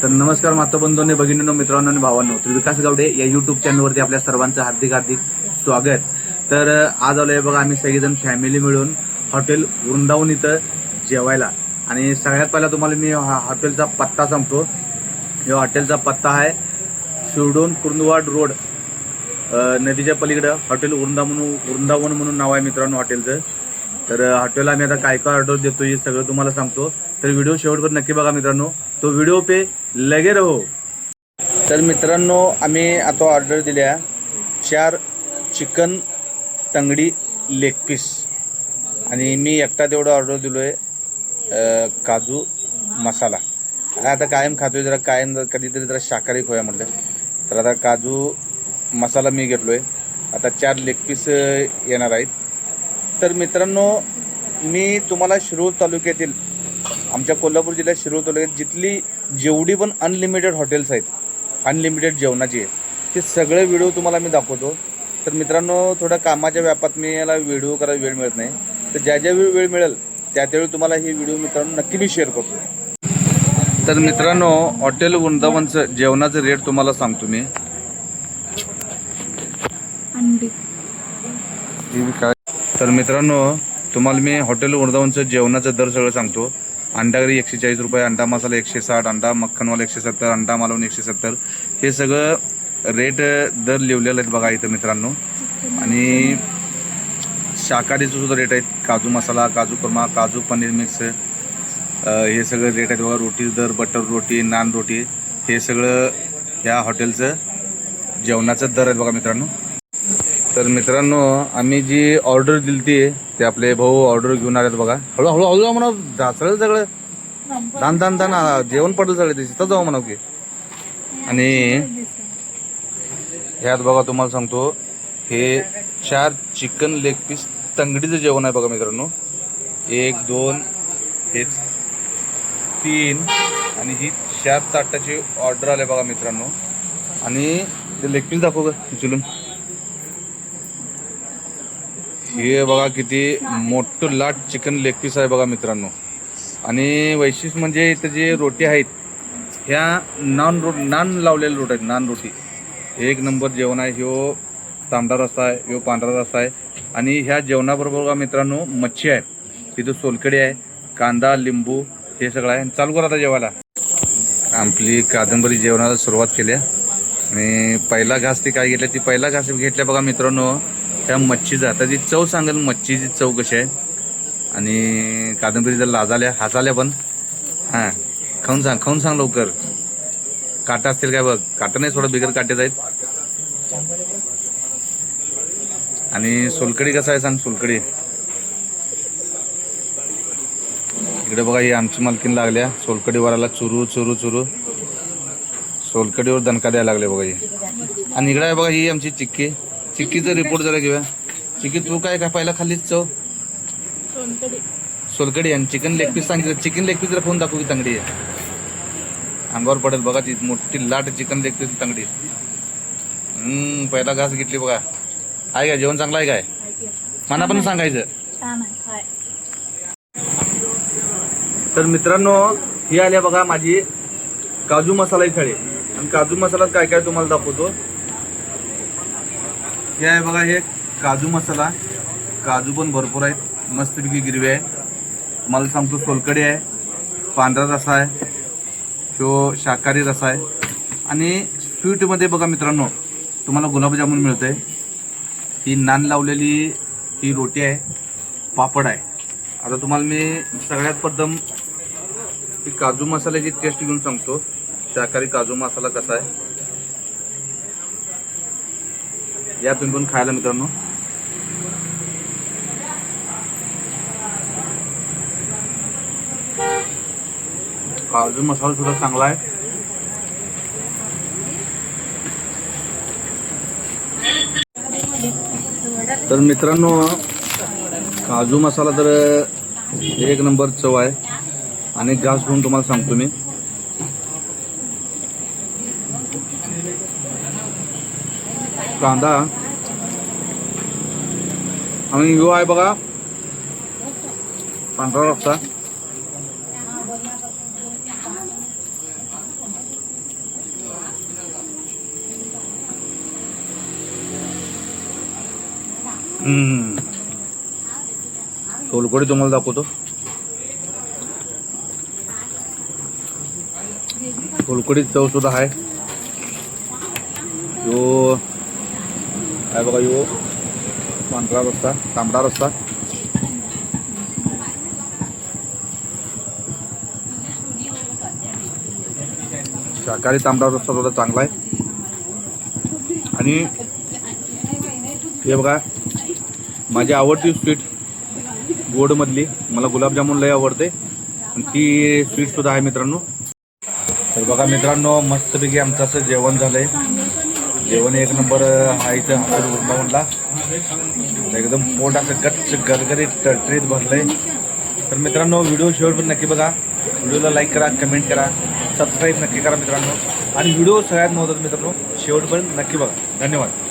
तर नमस्कार मातोबंधूंनी, भगिनींनो, मित्रांनो आणि भावांनो, तर विकास गावडे या युट्यूब चॅनलवरती आपल्या सर्वांचं हार्दिक हार्दिक स्वागत. तर आज आलोय बघा आम्ही सगळेजण फॅमिली मिळून हॉटेल वृंदावन इथं जेवायला. आणि सगळ्यात पहिला तुम्हाला मी हॉटेलचा पत्ता सांगतो. या हॉटेलचा पत्ता आहे शिरडोन कुर्ंदवाड रोड, नदीच्या पलीकडं हॉटेल वृंदावन म्हणून नाव आहे मित्रांनो हॉटेलचं. तर हॉटेलला आम्ही आता काय काय ऑर्डर देतो हे सगळं तुम्हाला सांगतो. तर व्हिडिओ शेवटपर्यंत नक्की बघा मित्रांनो, तो व्हिडिओ पे लगे रहो. तर मित्रांनो, आम्ही आता ऑर्डर दिल्या 4 चिकन तंगडी लेग पीस. आणि मी एकटा तेवढं ऑर्डर दिलो आहे काजू मसाला. आता कायम खातोय, जरा कायम कधीतरी जरा शाकाहारी खोया म्हटलं, तर आता काजू मसाला मी घेतलो आहे. आता 4 लेग पीस येणार आहेत. तर मित्रांनो, मी तुम्हाला शिरूर तालुक्यातील, आमच्या कोल्हापूर जिल्ह्यात शिरूर तालुक्यात जेवढी पण अनलिमिटेड हॉटेल्स आहेत, अनलिमिटेड जेवणाची, ते सगळे व्हिडिओ तुम्हाला मी दाखवतो. तर मित्रांनो, थोडा कामाच्या व्यापात मी याला व्हिडिओ करायला वेळ मिळत नाही, तर ज्या वेळ मिळेल त्यावेळी तुम्हाला ही व्हिडिओ मित्रांनो नक्की मी शेअर करतो. तर मित्रांनो, हॉटेल वृंदावनचं जेवणाचं रेट तुम्हाला सांगतो मी. तर मित्रांनो, तुम्हाला मी हॉटेल वृंदावनचं जेवणाचं दर सगळं सांगतो. अंडा करी 140 रुपये, अंडा मसाला 160, अंडा मक्खनवाला 170, अंडा मालवण 170, हे सगळं रेट दर लिहिलेलं आहेत बघा इथं मित्रांनो. आणि शाकाहारीचं सुद्धा रेट आहेत. काजू मसाला, काजू कुर्मा, काजू पनीर मिक्स, हे सगळं रेट आहेत बघा. रोटी दर, बटर रोटी, नान रोटी, हे सगळं ह्या हॉटेलचं जेवणाचं दर आहेत बघा मित्रांनो. तर मित्रांनो, आम्ही जी ऑर्डर दिली ते आपले भाऊ ऑर्डर घेऊन आलेत बघा. हळूहळू म्हणा, सगळं दान जेवण पडलं सगळे दिसत जाऊ म्हणा की. आणि ह्यात बघा तुम्हाला सांगतो, हे 4 चिकन लेग पीस तंगडीचं जेवण आहे बघा मित्रांनो. 1 2 हे 3 आणि ही 4 ताटाची ऑर्डर आले बघा मित्रांनो. आणि ते लेग पीस दाखव का चुलून. हे बघा किती मोठं लाट चिकन लेग पीस आहे बघा मित्रांनो. आणि वैशिष्ट्य म्हणजे इथं जे रोटी आहेत, ह्या नान लावलेल्या रोटी आहेत, नान रोटी. 1 नंबर जेवण आहे. ह्यो तांबडा रस्सा आहे, ह्यो पांढरा रस्सा आहे. आणि ह्या जेवणाबरोबर बघा मित्रांनो मच्छी आहे, तिथं सोलकडी आहे, कांदा लिंबू हे सगळं आहे. चालू करा आता जेवायला. आपली कादंबरी जेवणाला सुरुवात केली. आणि पहिला घास ती काय घेतल्या, ती पहिला घास घेतल्या बघा मित्रांनो त्या मच्छीचा. आता ती चव सांगेल, मच्छीची चव कशी आहे. आणि कादंबरी जर लाजाल्या हसाल्या पण. हां, खाऊन सांग लवकर. काटा असतील काय बघ. काटा नाही, थोडं बिगर काट्याच आहेत. आणि सोलकडी कसं आहे सांग. सोलकडी इकडे बघा, ही आमची मालकीन लागल्या सोलकडी वराला चुरू चुरू चुरू सोलकडीवर दणका द्यायला लागले बघा ही. आणि इकडे आहे बघा ही आमची चिक्कीचा रिपोर्ट जरा घेऊया. चिक्की, तू काय पहिला खाल्लीच चव सोलकडी. आणि चिकन लेग पीस सांगितलं, चिकन लेग पीस जरा खाऊन दाखवू की तंगडी आहे. अंगावर पडेल बघा ती मोठी लाट चिकन लेग पीस तंगडी. पहिला घास घेतली बघा. आहे काय जेवण चांगलं आहे काय, मना पण सांगायचं. तर मित्रांनो, ही आल्या बघा माझी काजू मसाला थाळी. आणि काजू मसाल्यात काय काय तुम्हाला दाखवतो. हे आहे बघा, हे काजू मसाला. काजू पण भरपूर आहेत, मस्तपैकी गिरवी आहे. तुम्हाला सांगतो सोलकडी आहे, पांढरा रस्सा आहे, तो शाकाहारी रस्सा आहे. आणि स्वीटमध्ये बघा मित्रांनो तुम्हाला गुलाबजामुन मिळतंय. ही नान लावलेली ही रोटी आहे, पापड आहे. आता तुम्हाला मी सगळ्यात प्रथम ही काजू मसाल्याची टेस्ट घेऊन सांगतो. शाकाहारी काजू मसाला कसा आहे या तुम्ही पण खायला मित्रांनो. काजू मसाला सुद्धा चांगला आहे. तर मित्रांनो, काजू मसाला तर 1 नंबर चव आहे. आणि घास घेऊन तुम्हाला सांगतो मी. कांदा आणि ह्यो आहे बघा पांढरा रस्सा. सोलकढी तुम्हाला दाखवतो. सोलकढी चव सुद्धा आहे. यो आहे बघा, यो पांढरा रस्सा, तांबडा रस्सा. शाकाहारी तांबडा रस्सा थोडा चांगला आहे. आणि हे बघा, माझी आवडती स्वीट गोडमधली, मला गुलाबजामुन लय आवडते आणि ती स्वीट सुद्धा आहे मित्रांनो. तर बघा मित्रांनो, मस्तपैकी आमचं असं जेवण झालंय. जेवण एक नंबर आहे इथं हॉटेल वृंदावनला. एकदम पोट असं गच्च गरगरीत टरटरीत भरलंय. तर मित्रांनो, व्हिडिओ शेवटपर्यंत नक्की बघा. व्हिडिओला लाईक करा, कमेंट करा, सबस्क्राईब नक्की करा मित्रांनो. आणि व्हिडिओ सगळ्यात महत्त्वाचं मित्रांनो, शेवटपर्यंत नक्की बघा. धन्यवाद.